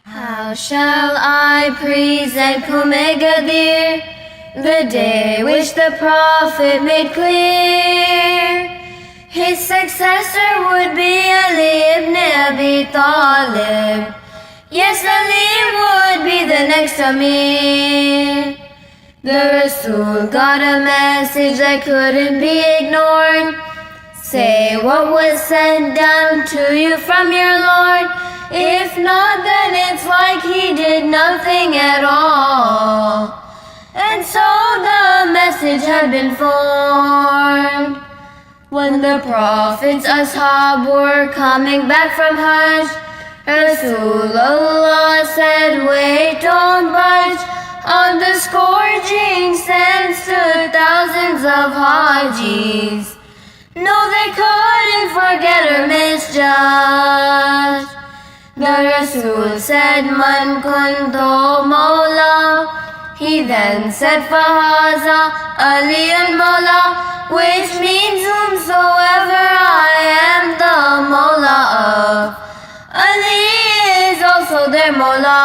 How shall I present Khumm Ghadeer, the day which the Prophet made clear? His successor would be Ali ibn Abi Talib. Yes, Ali would be the next Amir. The Rasul got a message that couldn't be ignored. Say what was sent down to you from your Lord. If not, then it's like he did nothing at all. And so the message had been formed. When the Prophet's ashab were coming back from Hajj, Rasulullah said, wait, don't budge. On the scourging stand stood thousands of Hajis. No, they couldn't forget or misjudge. The Rasul said, Man kunto Mawla. He then said, Fahaza Ali al-Mawla, which means whomsoever I am the Mawla of. Ali is also their Mawla.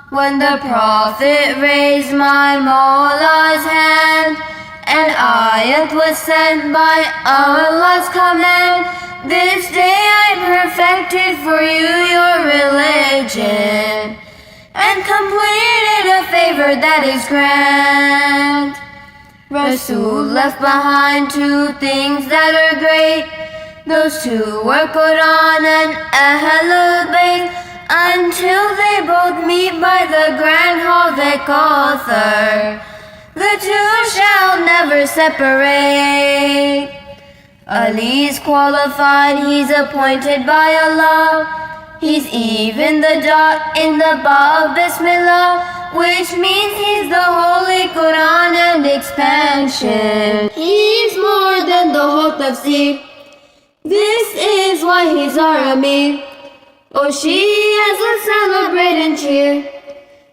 When the Prophet raised my Mawla's hand, an ayat was sent by Allah's command. This day I perfected for you your religion, and completed a favor that is grand. Rasul left behind two things that are great. Those two were Quran and Ahlul Bayt, until they both meet by the grand hall they Kauthar. The two shall never separate. Ali's qualified, he's appointed by Allah. He's even the dot in the ba of Bismillah, which means he's the Holy Quran and expansion. He's more than the whole tafsir. This is why he's our Amir. Oh Shias, let's celebrate and cheer.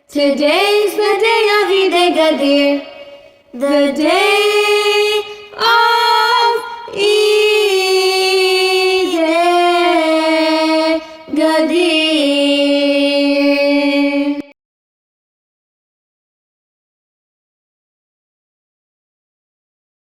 Today's the day of Eid-e-Ghadeer, the day of Eid-e-Ghadeer.